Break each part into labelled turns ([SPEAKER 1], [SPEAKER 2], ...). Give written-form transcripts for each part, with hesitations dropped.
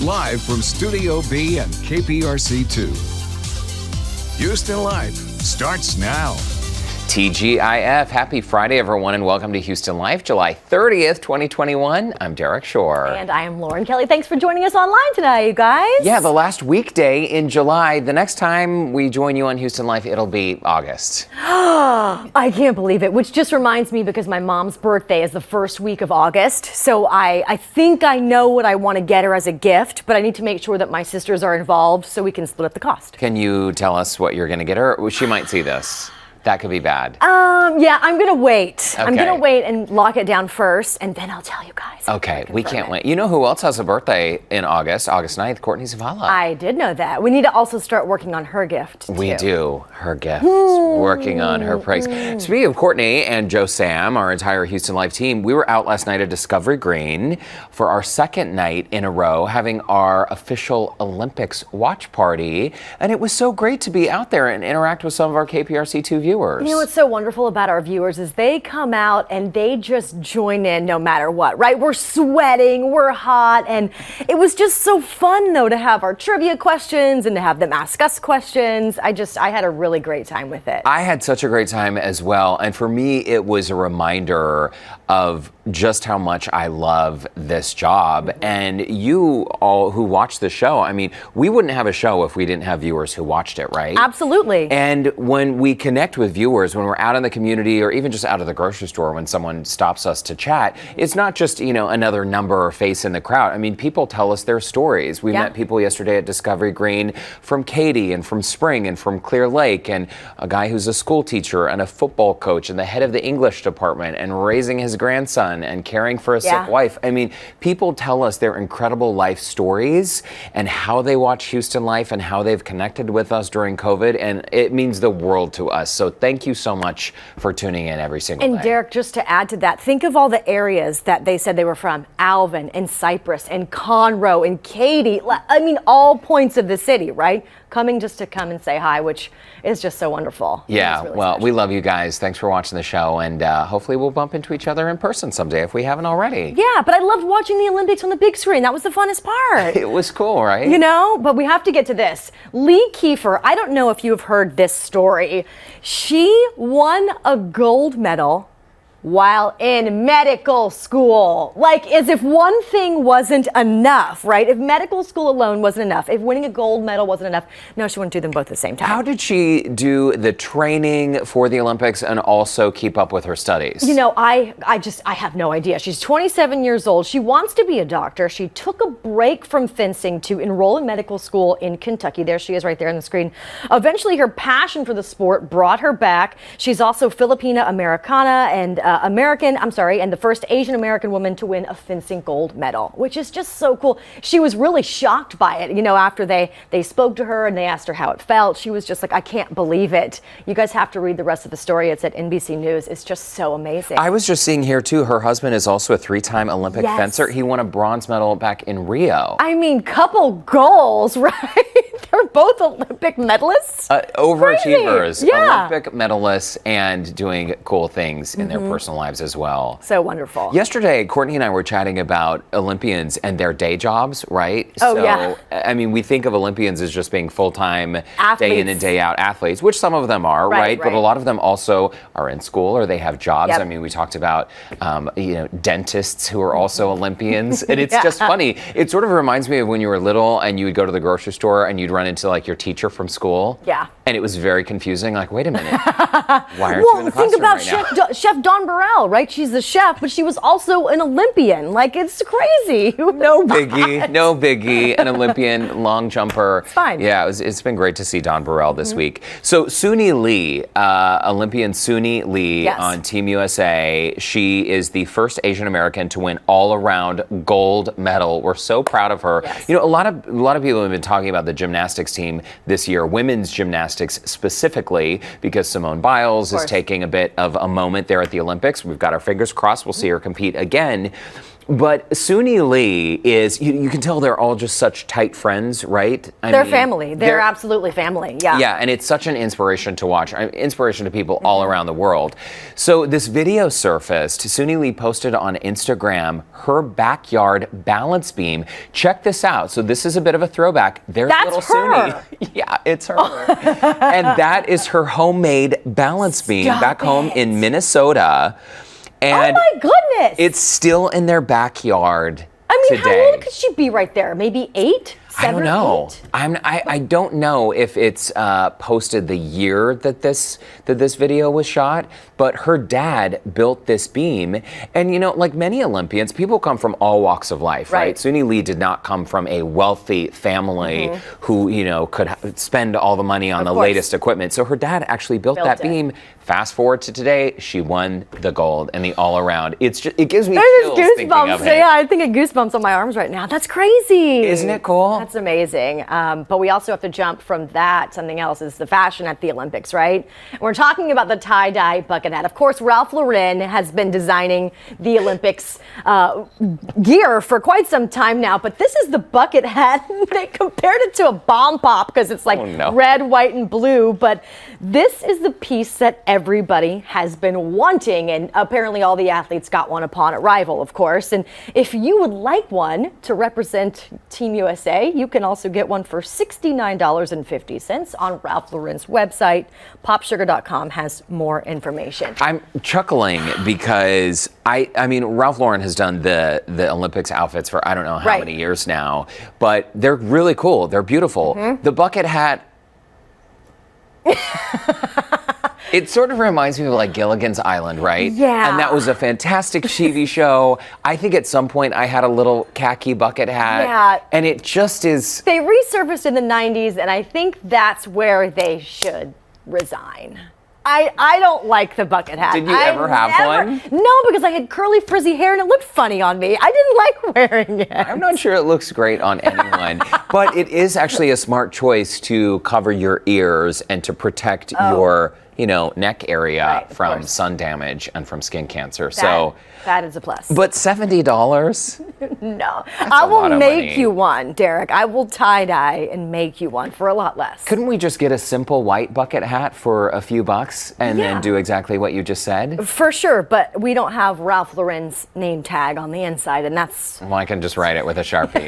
[SPEAKER 1] live from Studio B and KPRC2. Houston Life starts now.
[SPEAKER 2] TGIF. Happy Friday, everyone, and welcome to Houston Life, July 30th, 2021. I'm Derek Shore.
[SPEAKER 3] And I am Lauren Kelly. Thanks for joining us online tonight, you guys.
[SPEAKER 2] Yeah, the last weekday in July. The next time we join you on Houston Life, it'll be August.
[SPEAKER 3] I can't believe it, which just reminds me because my mom's birthday is the first week of August. So I think I know what I want to get her as a gift, but I need to make sure that my sisters are involved so we can split up the cost.
[SPEAKER 2] Can you tell us what you're going to get her? She might see this. That could be bad.
[SPEAKER 3] Yeah, I'm going to wait.
[SPEAKER 2] Okay.
[SPEAKER 3] I'm going to wait and lock it down first, and then I'll tell you guys.
[SPEAKER 2] Okay, we can't wait. You know who else has a birthday in August 9th? Courtney Zavala.
[SPEAKER 3] I did know that. We need to also start working on her gift, too.
[SPEAKER 2] We do. Her gift. Working on her praise. Speaking of Courtney and Joe Sam, our entire Houston Life team, we were out last night at Discovery Green for our second night in a row, having our official Olympics watch party. And it was so great to be out there and interact with some of our KPRC2 viewers.
[SPEAKER 3] You know what's so wonderful about our viewers is they come out and they just join in no matter what, right? We're sweating, we're hot, and it was just so fun, though, to have our trivia questions and to have them ask us questions. I had a really great time with it.
[SPEAKER 2] I had such a great time as well, and for me, it was a reminder of just how much I love this job. And you all who watch the show, I mean, we wouldn't have a show if we didn't have viewers who watched it, right?
[SPEAKER 3] Absolutely.
[SPEAKER 2] And when we connect with viewers, when we're out in the community or even just out of the grocery store when someone stops us to chat, it's not just, another number or face in the crowd. I mean, people tell us their stories. We met people yesterday at Discovery Green from Katy and from Spring and from Clear Lake, and a guy who's a school teacher and a football coach and the head of the English department and raising his grandson and caring for a sick wife. I mean, people tell us their incredible life stories and how they watch Houston Life and how they've connected with us during COVID, and it means the world to us. So thank you so much for tuning in every single day.
[SPEAKER 3] And Derek, just to add to that, think of all the areas that they said they were from. Alvin and Cypress and Conroe and Katy. I mean, all points of the city, right? Coming just to come and say hi, which is just so wonderful.
[SPEAKER 2] Yeah,
[SPEAKER 3] really
[SPEAKER 2] well,
[SPEAKER 3] special.
[SPEAKER 2] we love you guys. Thanks for watching the show, and hopefully we'll bump into each other in person someday if we haven't already.
[SPEAKER 3] Yeah, but I loved watching the Olympics on the big screen. That was the funnest part.
[SPEAKER 2] It was cool, right?
[SPEAKER 3] But we have to get to this. KIEFER, I don't know if you have heard this story. She won a gold medal while in medical school. Like, as if one thing wasn't enough, right? If medical school alone wasn't enough, if winning a gold medal wasn't enough, no, she wouldn't do them both at the same time.
[SPEAKER 2] How did she do the training for the Olympics and also keep up with her studies?
[SPEAKER 3] I have no idea. She's 27 years old. She wants to be a doctor. She took a break from fencing to enroll in medical school in Kentucky. There she is right there on the screen. Eventually, her passion for the sport brought her back. She's also Filipina Americana and and the first Asian American woman to win a fencing gold medal, which is just so cool. She was really shocked by it. After they spoke to her and they asked her how it felt, she was just like, I can't believe it. You guys have to read the rest of the story. It's at NBC News. It's just so amazing.
[SPEAKER 2] I was just seeing here too, her husband is also a 3-time Olympic fencer. He won a bronze medal back in Rio.
[SPEAKER 3] I mean, couple goals, right? They're both Olympic medalists.
[SPEAKER 2] Overachievers,
[SPEAKER 3] yeah.
[SPEAKER 2] Olympic medalists, and doing cool things in their personal lives as well.
[SPEAKER 3] So wonderful.
[SPEAKER 2] Yesterday, Courtney and I were chatting about Olympians and their day jobs, right? I mean, we think of Olympians as just being full-time, day in and day out athletes, which some of them are, right? But a lot of them also are in school or they have jobs. I mean, we talked about, dentists who are also Olympians, and it's just funny. It sort of reminds me of when you were little and you would go to the grocery store and you'd run into like your teacher from school. Yeah. And it was very confusing. Like, wait a minute, why aren't you in the classroom right now?
[SPEAKER 3] Think about Chef Dawn Burrell, right? She's the chef, but she was also an Olympian. Like, it's crazy.
[SPEAKER 2] No biggie. An Olympian, long jumper.
[SPEAKER 3] It's fine.
[SPEAKER 2] Yeah, it's been great to see Dawn Burrell this week. So Suni Lee, Olympian Suni Lee on Team USA. She is the first Asian American to win all-around gold medal. We're so proud of her. Yes. A lot of people have been talking about the gymnastics team this year, women's gymnastics specifically, because Simone Biles is taking a bit of a moment there at the Olympics. We've got our fingers crossed. We'll see her compete again. But Suni Lee is, you can tell they're all just such tight friends, right?
[SPEAKER 3] They're family. They're absolutely family. Yeah.
[SPEAKER 2] Yeah, and it's such an inspiration to watch, inspiration to people all around the world. So this video surfaced. Suni Lee posted on Instagram her backyard balance beam. Check this out. So this is a bit of a throwback. There's
[SPEAKER 3] That's
[SPEAKER 2] little
[SPEAKER 3] her.
[SPEAKER 2] Suni. Yeah, it's her. And that is her homemade balance beam back home in Minnesota. And
[SPEAKER 3] oh my goodness!
[SPEAKER 2] It's still in their backyard today.
[SPEAKER 3] How old could she be right there? Maybe 8? 7
[SPEAKER 2] I don't know.
[SPEAKER 3] 8?
[SPEAKER 2] I don't know if it's posted the year that this video was shot, but her dad built this beam, and like many Olympians, people come from all walks of life, right? Suni Lee did not come from a wealthy family who could spend all the money on the latest equipment. So her dad actually built that beam. Fast forward to today, she won the gold and the all-around. It gives me chills thinking of it.
[SPEAKER 3] Yeah, I think of goosebumps on my arms right now. That's crazy.
[SPEAKER 2] Isn't it cool?
[SPEAKER 3] That's amazing. But we also have to jump from that. Something else is the fashion at the Olympics, right? And we're talking about the tie-dye bucket hat. Of course, Ralph Lauren has been designing the Olympics gear for quite some time now. But this is the bucket hat. They compared it to a bomb pop because it's like red, white, and blue. But this is the piece that everybody has been wanting, and apparently all the athletes got one upon arrival, of course. And if you would like one to represent Team USA, you can also get one for $69.50 on Ralph Lauren's website. POPSUGAR.com has more information.
[SPEAKER 2] I'm chuckling because I mean Ralph Lauren has done the Olympics outfits for I don't know how many years now, but they're really cool. They're beautiful. The bucket hat. It sort of reminds me of like Gilligan's Island, right?
[SPEAKER 3] Yeah.
[SPEAKER 2] And that was a fantastic TV show. I think at some point I had a little khaki bucket hat.
[SPEAKER 3] Yeah.
[SPEAKER 2] And it just is.
[SPEAKER 3] They resurfaced in the 90s, and I think that's where they should resign. I don't like the bucket hat.
[SPEAKER 2] Did you ever have one?
[SPEAKER 3] No, because I had curly frizzy hair and it looked funny on me. I didn't like wearing it.
[SPEAKER 2] I'm not sure it looks great on anyone, but it is actually a smart choice to cover your ears and to protect your neck area from sun damage and from skin cancer.
[SPEAKER 3] That is a plus.
[SPEAKER 2] But $70?
[SPEAKER 3] No. I will make you one, Derek. I will tie-dye and make you one for a lot less.
[SPEAKER 2] Couldn't we just get a simple white bucket hat for a few bucks and then do exactly what you just said?
[SPEAKER 3] For sure, but we don't have Ralph Lauren's name tag on the inside, and that's...
[SPEAKER 2] Well, I can just write it with a Sharpie.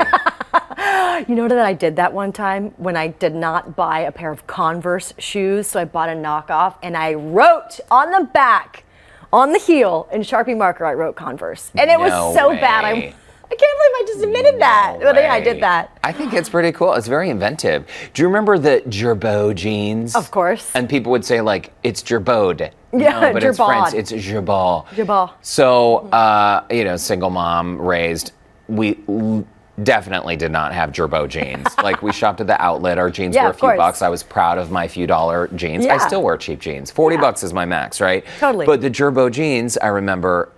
[SPEAKER 3] You know that I did that one time when I did not buy a pair of Converse shoes, so I bought a knockoff, and I wrote on the back, on the heel, in Sharpie marker, I wrote Converse. And it was so bad. I can't believe I just admitted that. But yeah, I did that.
[SPEAKER 2] I think it's pretty cool. It's very inventive. Do you remember the Gerbeau jeans?
[SPEAKER 3] Of course.
[SPEAKER 2] And people would say, like, it's Gerbeau'd.
[SPEAKER 3] Yeah,
[SPEAKER 2] no, but it's French. It's Gerbeau.
[SPEAKER 3] Gerbeau.
[SPEAKER 2] So, single mom raised, we definitely did not have Gerbeau jeans. Like, we shopped at the outlet. Our jeans were a few bucks. I was proud of my few dollar jeans. I still wear cheap jeans. 40 bucks is my max, right?
[SPEAKER 3] Totally.
[SPEAKER 2] But the Gerbeau jeans, I remember,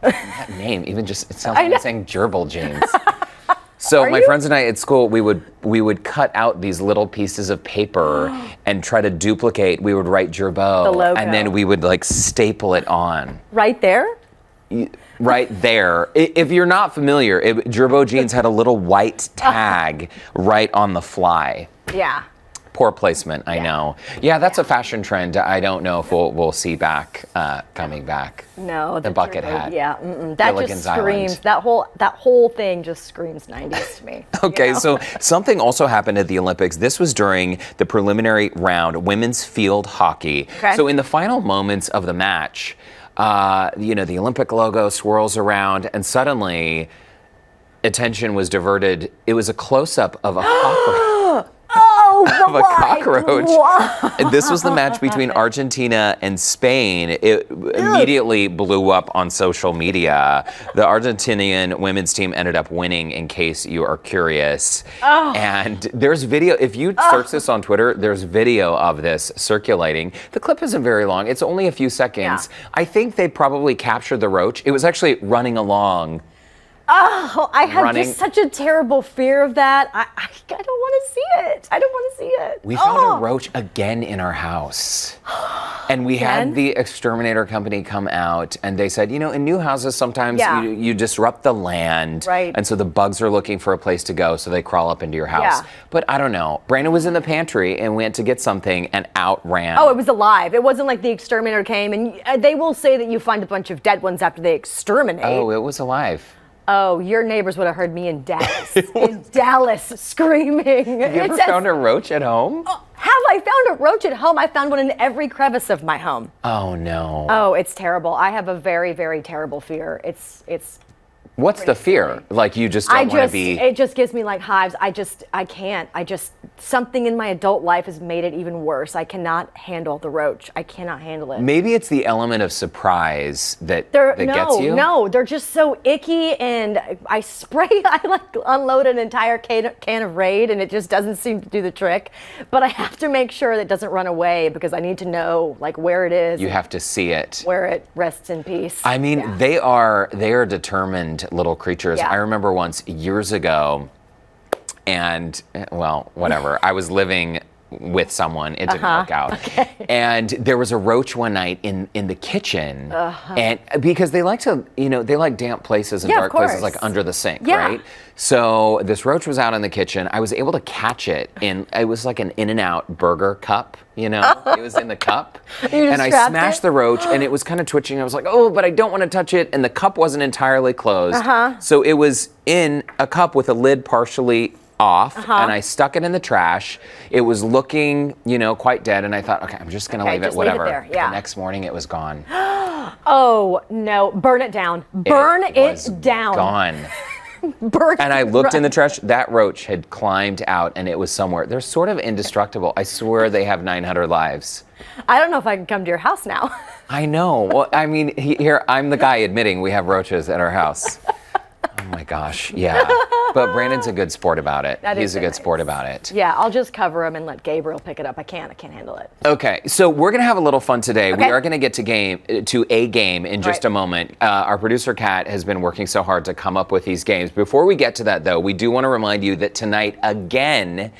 [SPEAKER 2] that name, even just, it sounds like I'm saying gerbil jeans. So my friends and I at school, we would cut out these little pieces of paper and try to duplicate. We would write Gerbeau.
[SPEAKER 3] The logo.
[SPEAKER 2] And then we would like staple it on.
[SPEAKER 3] Right there?
[SPEAKER 2] Right there. If you're not familiar, Gerbeau jeans had a little white tag right on the fly.
[SPEAKER 3] Yeah.
[SPEAKER 2] Poor placement, I know. Yeah, that's a fashion trend. I don't know if we'll see coming back.
[SPEAKER 3] No,
[SPEAKER 2] the bucket hat.
[SPEAKER 3] Yeah, that just screams. That whole thing just screams 90s to me.
[SPEAKER 2] Okay, so something also happened at the Olympics. This was during the preliminary round, women's field hockey. Okay. So in the final moments of the match, the Olympic logo swirls around, and suddenly attention was diverted. It was a close-up of a cockroach. Of a cockroach. Why? This was the match between Argentina and Spain. It immediately blew up on social media. The Argentinian women's team ended up winning, in case you are curious. And there's video. If you search this on Twitter, there's video of this circulating. The clip isn't very long. It's only a few seconds. Yeah. I think they probably captured the roach. It was actually running along.
[SPEAKER 3] Oh, I have just such a terrible fear of that. I don't want to see it. I don't want to see it.
[SPEAKER 2] We found a roach again in our house. And we had the exterminator company come out, and they said, in new houses, sometimes you disrupt the land.
[SPEAKER 3] Right.
[SPEAKER 2] And so the bugs are looking for a place to go, so they crawl up into your house.
[SPEAKER 3] Yeah.
[SPEAKER 2] But I don't know. Brandon was in the pantry and went to get something and outran.
[SPEAKER 3] Oh, it was alive. It wasn't like the exterminator came, and they will say that you find a bunch of dead ones after they exterminate.
[SPEAKER 2] Oh, it was alive.
[SPEAKER 3] Oh, your neighbors would have heard me in Dallas. In Dallas, screaming.
[SPEAKER 2] Have you ever found a roach at home?
[SPEAKER 3] Oh, have I found a roach at home? I found one in every crevice of my home.
[SPEAKER 2] Oh, no.
[SPEAKER 3] Oh, it's terrible. I have a very, very terrible fear. It's
[SPEAKER 2] What's the fear? Like you just don't want to be...
[SPEAKER 3] It just gives me like hives. I can't. Something in my adult life has made it even worse. I cannot handle the roach. I cannot handle it.
[SPEAKER 2] Maybe it's the element of surprise that gets you?
[SPEAKER 3] No, they're just so icky, and I unload an entire can of Raid, and it just doesn't seem to do the trick. But I have to make sure that it doesn't run away because I need to know like where it is.
[SPEAKER 2] You have to see it.
[SPEAKER 3] Where it rests in peace.
[SPEAKER 2] I mean, they are determined little creatures.
[SPEAKER 3] Yeah.
[SPEAKER 2] I remember once years ago, and well, whatever. I was living with someone. It didn't work out.
[SPEAKER 3] Okay.
[SPEAKER 2] And there was a roach one night in the kitchen. And because they like to, they like damp places and dark places like under the sink, right? So this roach was out in the kitchen. I was able to catch it it was like an In-N-Out burger cup, It was in the cup. And I smashed the roach and it was kind of twitching. I was like, oh, but I don't want to touch it. And the cup wasn't entirely closed. So it was in a cup with a lid partially off, and I stuck it in the trash. It was looking, quite dead, and I thought, okay, I'm just gonna leave it, whatever.
[SPEAKER 3] Leave it there. Yeah.
[SPEAKER 2] The next morning, it was gone.
[SPEAKER 3] Oh no! Burn it down. Burn it down.
[SPEAKER 2] Gone.
[SPEAKER 3] Burn.
[SPEAKER 2] And I looked in the trash. That roach had climbed out, and it was somewhere. They're sort of indestructible. I swear they have 900 lives.
[SPEAKER 3] I don't know if I can come to your house now.
[SPEAKER 2] I know. Well, I mean, here I'm the guy admitting we have roaches at our house. Oh my gosh, yeah. But Brandon's a good sport about it. He's a good sport about it.
[SPEAKER 3] Yeah, I'll just cover him and let Gabriel pick it up. I can't handle it.
[SPEAKER 2] Okay, so we're gonna have a little fun today. Okay. We are gonna get to a game in just a moment. Our producer Kat has been working so hard to come up with these games. Before we get to that though, we do want to remind you that tonight again,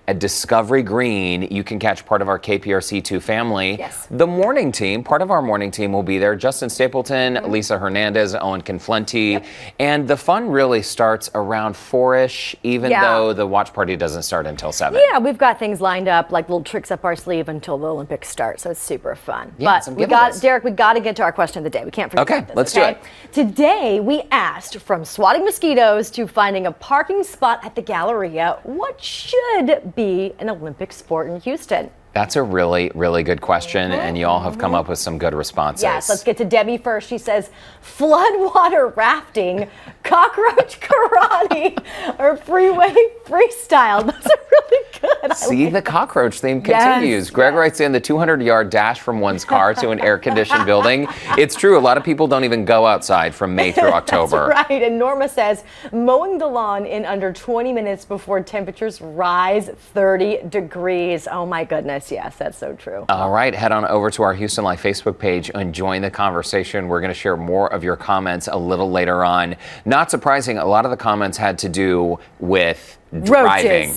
[SPEAKER 2] at Discovery Green, you can catch part of our KPRC2 family.
[SPEAKER 3] Yes.
[SPEAKER 2] The morning team, part of our morning team will be there. Justin Stapleton, Lisa Hernandez, Owen Conflenti. And the fun really starts around 4-ish, even though the watch party doesn't start until 7.
[SPEAKER 3] Yeah, we've got things lined up, like little tricks up our sleeve until the Olympics start, so it's super fun.
[SPEAKER 2] Yeah,
[SPEAKER 3] but Derek, we got to get to our question of the day. We can't forget this.
[SPEAKER 2] Let's do it.
[SPEAKER 3] Today, we asked, from swatting mosquitoes to finding a parking spot at the Galleria, what should be an Olympic sport in Houston?
[SPEAKER 2] That's a really, really good question, and you all have come up with some good responses.
[SPEAKER 3] Yes, let's get to Debbie first. She says, floodwater rafting, cockroach karate, or freeway freestyle. Those are really good.
[SPEAKER 2] See, the cockroach theme continues. Greg writes in the 200-yard dash from one's car to an air-conditioned building. It's true, a lot of people don't even go outside from May through October.
[SPEAKER 3] That's right, and Norma says, mowing the lawn in under 20 minutes before temperatures rise 30 degrees. Oh my goodness. Yes, that's so true.
[SPEAKER 2] All right, head on over to our Houston Life Facebook page and join the conversation. We're going to share more of your comments a little later on. Not surprising, a lot of the comments had to do with driving.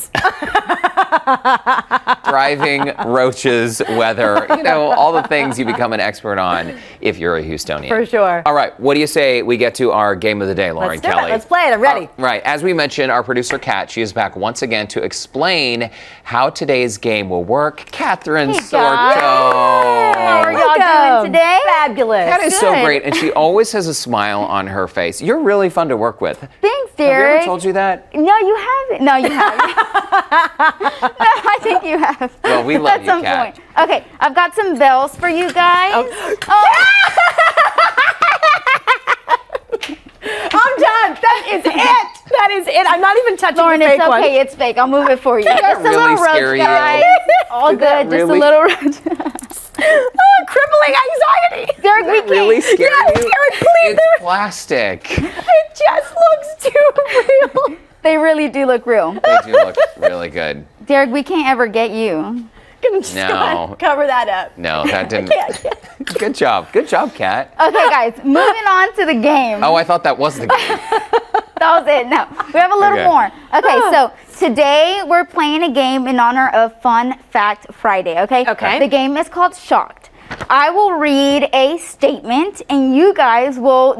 [SPEAKER 2] Driving, roaches, weather, all the things you become an expert on if you're a Houstonian.
[SPEAKER 3] For sure.
[SPEAKER 2] All right, what do you say we get to our game of the day, Lauren Kelly?
[SPEAKER 3] Let's play it. I'm ready.
[SPEAKER 2] Right, as we mentioned, our producer Kat, she is back once again to explain how today's game will work. Catherine Sorto.
[SPEAKER 4] How are y'all doing today?
[SPEAKER 3] Fabulous.
[SPEAKER 2] That is so great, and she always has a smile on her face. You're really fun to work with.
[SPEAKER 4] Thanks, Derek.
[SPEAKER 2] Have we ever told you that?
[SPEAKER 4] No, you haven't. No, you haven't. No, I think you have.
[SPEAKER 2] Well, we love you, Kat.
[SPEAKER 4] Okay, I've got some bells for you guys.
[SPEAKER 3] I'm done. That is it. That is it. I'm not even touching
[SPEAKER 4] Lauren,
[SPEAKER 3] the fake
[SPEAKER 4] it's
[SPEAKER 3] one.
[SPEAKER 4] okay. It's fake. I'll move it for you.
[SPEAKER 2] Did that really scare you?
[SPEAKER 4] Guys. All good.
[SPEAKER 2] Really?
[SPEAKER 4] Just a little roach.
[SPEAKER 3] Crippling anxiety.
[SPEAKER 4] Derek, we can't.
[SPEAKER 2] Really scare you?
[SPEAKER 3] Derek, please.
[SPEAKER 2] It's plastic.
[SPEAKER 3] It just looks too real.
[SPEAKER 4] They really do look real.
[SPEAKER 2] They do look really good.
[SPEAKER 4] Derek, we can't ever get you.
[SPEAKER 2] No.
[SPEAKER 3] Cover that up.
[SPEAKER 2] No, that didn't.
[SPEAKER 3] I can't.
[SPEAKER 2] Good job. Good job, Kat.
[SPEAKER 4] Okay, guys, moving on to the game.
[SPEAKER 2] Oh, I thought that was the game.
[SPEAKER 4] That was it. No, we have a little more. Okay, so today we're playing a game in honor of Fun Fact Friday, okay?
[SPEAKER 3] Okay.
[SPEAKER 4] The game is called Shocked. I will read a statement, and you guys will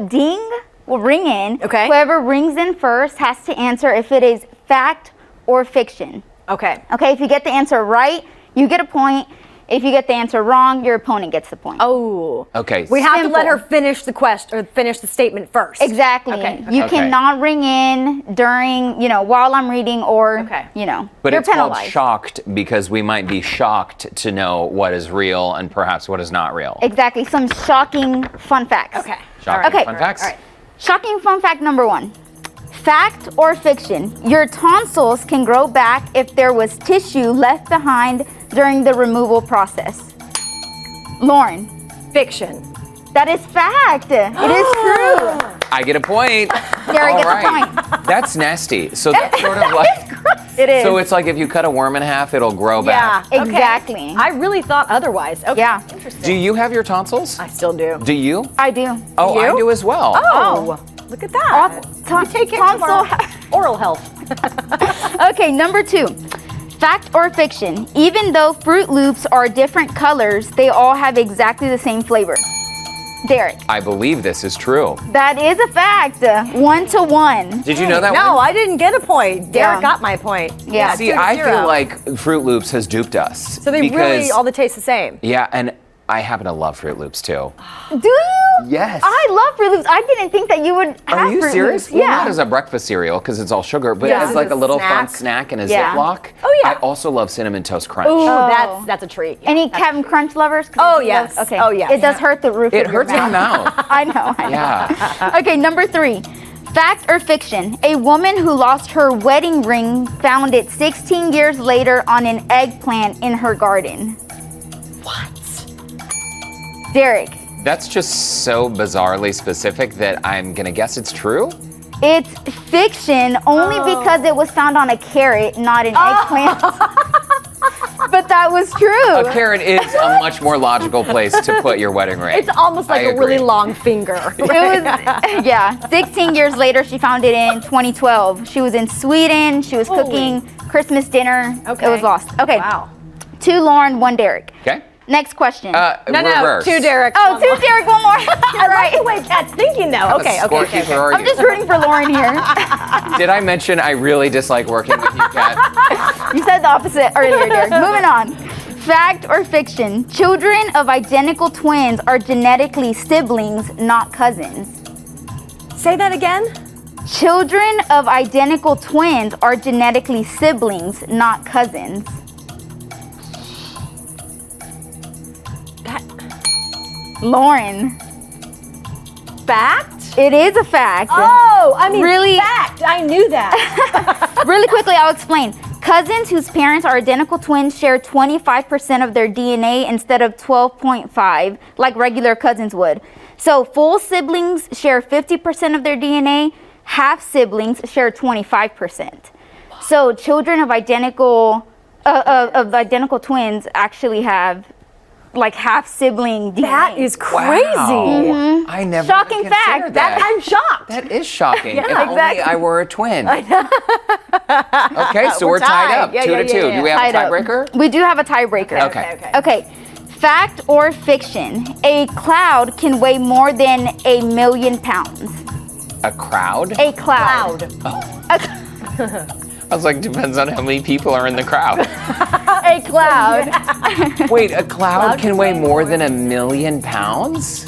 [SPEAKER 4] ring in.
[SPEAKER 3] Okay.
[SPEAKER 4] Whoever rings in first has to answer if it is fact or fiction.
[SPEAKER 3] Okay.
[SPEAKER 4] Okay, if you get the answer right, you get a point. If you get the answer wrong, your opponent gets the point.
[SPEAKER 3] Oh.
[SPEAKER 2] Okay.
[SPEAKER 3] We have to let her
[SPEAKER 4] Simple.
[SPEAKER 3] finish the question or finish the statement first.
[SPEAKER 4] Exactly.
[SPEAKER 3] Okay.
[SPEAKER 4] You
[SPEAKER 2] Okay.
[SPEAKER 4] cannot ring in during, while I'm reading or,
[SPEAKER 3] Okay.
[SPEAKER 2] But
[SPEAKER 4] you're
[SPEAKER 2] it's called
[SPEAKER 4] penalized.
[SPEAKER 2] shocked because we might be shocked to know what is real and perhaps what is not real.
[SPEAKER 4] Exactly. Some shocking fun facts.
[SPEAKER 3] Okay.
[SPEAKER 2] Shocking
[SPEAKER 4] Okay.
[SPEAKER 2] fun facts?
[SPEAKER 3] All right.
[SPEAKER 4] Shocking fun fact number 1. Fact or fiction? Your tonsils can grow back if there was tissue left behind during the removal process. Lauren,
[SPEAKER 3] Fiction.
[SPEAKER 4] that is fact. It is true.
[SPEAKER 2] I get a point.
[SPEAKER 4] Gary
[SPEAKER 2] All
[SPEAKER 4] gets
[SPEAKER 2] right.
[SPEAKER 4] a point.
[SPEAKER 2] That's nasty. So that's sort of like,
[SPEAKER 3] It is.
[SPEAKER 2] so it's like if you cut a worm in half, it'll grow
[SPEAKER 3] yeah.
[SPEAKER 2] back.
[SPEAKER 3] Okay.
[SPEAKER 4] Exactly.
[SPEAKER 3] I really thought otherwise. Okay.
[SPEAKER 4] Yeah.
[SPEAKER 3] Interesting.
[SPEAKER 2] Do you have your tonsils?
[SPEAKER 3] I still do.
[SPEAKER 2] Do you?
[SPEAKER 4] I do.
[SPEAKER 2] Oh,
[SPEAKER 3] You?
[SPEAKER 2] I do as well.
[SPEAKER 3] Oh. Look at that.
[SPEAKER 4] Ton-
[SPEAKER 3] Take care of our
[SPEAKER 4] tonsil-
[SPEAKER 3] oral health.
[SPEAKER 4] Okay, number 2. Fact or fiction? Even though Fruit Loops are different colors, they all have exactly the same flavor. Derek,
[SPEAKER 2] I believe this is true.
[SPEAKER 4] that is a fact. 1-1.
[SPEAKER 2] Did you know that
[SPEAKER 3] No,
[SPEAKER 2] one?
[SPEAKER 3] I didn't get a point. Derek
[SPEAKER 4] Yeah.
[SPEAKER 3] got my point.
[SPEAKER 4] Yeah.
[SPEAKER 2] See, I feel like Fruit Loops has duped us.
[SPEAKER 3] So they
[SPEAKER 2] because,
[SPEAKER 3] really all the taste the same.
[SPEAKER 2] Yeah, and I happen to love Fruit Loops too.
[SPEAKER 4] Do you?
[SPEAKER 2] Yes.
[SPEAKER 4] I love Fruit Loops. I didn't think that you would have
[SPEAKER 2] Are you
[SPEAKER 4] Fruit
[SPEAKER 2] serious?
[SPEAKER 4] Loops.
[SPEAKER 2] Well,
[SPEAKER 4] Yeah.
[SPEAKER 2] not as a breakfast cereal because it's all sugar, but
[SPEAKER 3] Yeah.
[SPEAKER 2] as like a little fun
[SPEAKER 3] Snack.
[SPEAKER 2] snack in a
[SPEAKER 4] Yeah.
[SPEAKER 2] Ziploc.
[SPEAKER 3] Oh, yeah.
[SPEAKER 2] I also love Cinnamon Toast Crunch.
[SPEAKER 3] Ooh,
[SPEAKER 4] Oh.
[SPEAKER 3] that's a treat.
[SPEAKER 4] Any Captain Crunch lovers? 'Cause
[SPEAKER 3] Oh,
[SPEAKER 4] you
[SPEAKER 3] yes.
[SPEAKER 4] love- Okay.
[SPEAKER 3] Oh, yes.
[SPEAKER 4] It does hurt the roof
[SPEAKER 2] It
[SPEAKER 4] of your
[SPEAKER 2] hurts my mouth.
[SPEAKER 4] I know.
[SPEAKER 2] Yeah.
[SPEAKER 4] Okay, number 3. Fact or fiction? A woman who lost her wedding ring found it 16 years later on an eggplant in her garden.
[SPEAKER 3] What?
[SPEAKER 4] Derek,
[SPEAKER 2] That's just so bizarrely specific that I'm gonna guess it's true.
[SPEAKER 4] it's fiction only because it was found on a carrot, not an eggplant. But that was true.
[SPEAKER 2] A carrot is a much more logical place to put your wedding ring.
[SPEAKER 3] It's almost like
[SPEAKER 2] I
[SPEAKER 3] a really
[SPEAKER 2] agree.
[SPEAKER 3] long finger.
[SPEAKER 4] It was, yeah, 16 years later, she found it in 2012. She was in Sweden. She was
[SPEAKER 3] Holy.
[SPEAKER 4] cooking Christmas dinner.
[SPEAKER 3] Okay.
[SPEAKER 4] It was lost. Okay.
[SPEAKER 3] Wow.
[SPEAKER 4] 2 Lauren, 1 Derek.
[SPEAKER 2] Okay.
[SPEAKER 4] Next question.
[SPEAKER 3] No,
[SPEAKER 2] reverse.
[SPEAKER 3] 2 Derek.
[SPEAKER 4] oh, 2 Derek, 1 more. You're
[SPEAKER 3] I like
[SPEAKER 4] right.
[SPEAKER 3] the way Kat's thinking though. Okay, okay, okay.
[SPEAKER 2] Scorekeeper, are
[SPEAKER 4] I'm
[SPEAKER 2] you?
[SPEAKER 4] just rooting for Lauren here.
[SPEAKER 2] Did I mention I really dislike working with you, Kat?
[SPEAKER 4] You said the opposite earlier, Derek. Moving on. Fact or fiction? Children of identical twins are genetically siblings, not cousins.
[SPEAKER 3] Say that again.
[SPEAKER 4] Children of identical twins are genetically siblings, not cousins. Lauren,
[SPEAKER 3] Fact?
[SPEAKER 4] it is a fact.
[SPEAKER 3] Oh, I mean,
[SPEAKER 4] Really?
[SPEAKER 3] fact. I knew that.
[SPEAKER 4] Really quickly, I'll explain. Cousins whose parents are identical twins share 25% of their DNA instead of 12.5, like regular cousins would. So full siblings share 50% of their DNA, half siblings share 25%. So children of identical twins actually have like half sibling DNA.
[SPEAKER 3] That is crazy.
[SPEAKER 2] Wow. I never
[SPEAKER 4] Shocking
[SPEAKER 2] considered
[SPEAKER 4] fact.
[SPEAKER 2] that.
[SPEAKER 3] I'm shocked.
[SPEAKER 2] That is shocking.
[SPEAKER 3] Yeah,
[SPEAKER 2] if only
[SPEAKER 3] exactly.
[SPEAKER 2] I were a twin. Okay, so we're tied up,
[SPEAKER 3] Yeah,
[SPEAKER 2] 2
[SPEAKER 3] yeah,
[SPEAKER 2] to 2.
[SPEAKER 3] yeah,
[SPEAKER 2] Do we have
[SPEAKER 4] Tied
[SPEAKER 2] a
[SPEAKER 4] up.
[SPEAKER 2] tiebreaker?
[SPEAKER 4] We do have a tiebreaker.
[SPEAKER 2] Okay.
[SPEAKER 4] Okay. Fact or fiction? A cloud can weigh more than 1 million pounds.
[SPEAKER 2] A crowd?
[SPEAKER 4] A cloud.
[SPEAKER 2] I was like, depends on how many people are in the crowd.
[SPEAKER 4] A cloud.
[SPEAKER 2] Wait, a cloud can weigh more than 1 million pounds?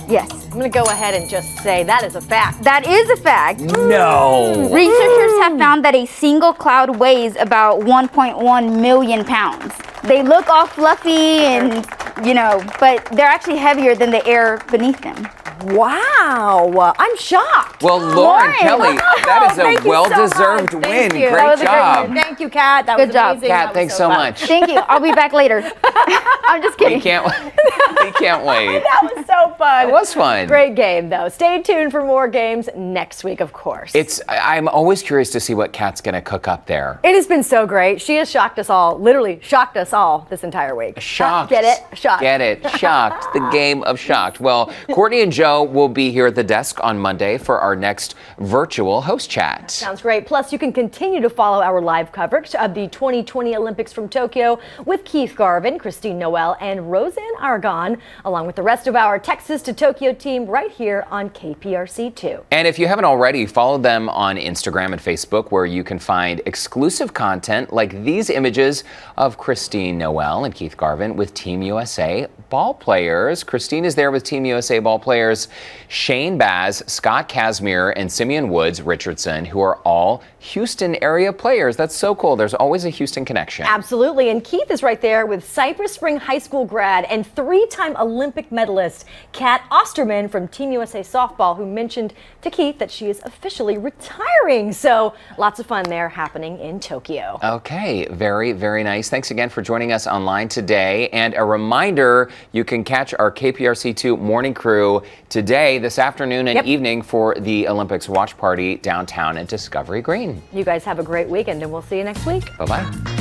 [SPEAKER 4] Yes.
[SPEAKER 3] I'm going to go ahead and just say that is a fact.
[SPEAKER 4] That is a fact.
[SPEAKER 2] No.
[SPEAKER 4] Researchers have found that a single cloud weighs about 1.1 million pounds. They look all fluffy and, but they're actually heavier than the air beneath them.
[SPEAKER 3] Wow. I'm shocked.
[SPEAKER 2] Well, Lauren
[SPEAKER 4] Lauren.
[SPEAKER 2] Kelly, that is
[SPEAKER 3] Thank
[SPEAKER 2] a
[SPEAKER 3] you so
[SPEAKER 2] well-deserved
[SPEAKER 3] much.
[SPEAKER 2] win.
[SPEAKER 3] Thank you.
[SPEAKER 2] Great
[SPEAKER 3] That was a great
[SPEAKER 2] job.
[SPEAKER 3] win. Thank you, Kat. That
[SPEAKER 4] Good
[SPEAKER 3] was
[SPEAKER 4] job.
[SPEAKER 3] amazing.
[SPEAKER 2] Kat,
[SPEAKER 3] That was
[SPEAKER 2] thanks so
[SPEAKER 3] fun.
[SPEAKER 2] much.
[SPEAKER 4] Thank you. I'll be back later. I'm just
[SPEAKER 2] We
[SPEAKER 4] kidding.
[SPEAKER 2] can't, we can't wait.
[SPEAKER 3] That was so so fun.
[SPEAKER 2] It was fun.
[SPEAKER 3] Great game, though. Stay tuned for more games next week, of course.
[SPEAKER 2] I'm always curious to see what Kat's going to cook up there.
[SPEAKER 3] It has been so great. She has shocked us all, literally shocked us all this entire week.
[SPEAKER 2] Shocked.
[SPEAKER 3] Get it? Shocked.
[SPEAKER 2] Get it. Shocked. The game of shocked. Well, Courtney and Joe will be here at the desk on Monday for our next virtual host chat.
[SPEAKER 3] Sounds great. Plus, you can continue to follow our live coverage of the 2020 Olympics from Tokyo with Keith Garvin, Christine Noel, and Roseanne Aragon, along with the rest of our Texas to Tokyo team right here on KPRC2.
[SPEAKER 2] And if you haven't already, follow them on Instagram and Facebook, where you can find exclusive content like these images of Christine Noel and Keith Garvin with Team USA ball players. Christine is there with Team USA ball players Shane Baz, Scott Casimir, and Simeon Woods Richardson, who are all Houston area players. That's so cool. There's always a Houston connection.
[SPEAKER 3] Absolutely. And Keith is right there with Cypress Spring High School grad and three-time Olympic medalist Kat Osterman from Team USA Softball, who mentioned to Keith that she is officially retiring. So lots of fun there happening in Tokyo.
[SPEAKER 2] Okay, very, very nice. Thanks again for joining us online today. And a reminder, you can catch our KPRC2 morning crew today, this afternoon and evening for the Olympics watch party downtown at Discovery Green.
[SPEAKER 3] You guys have a great weekend, and we'll see you next week.
[SPEAKER 2] Bye-bye.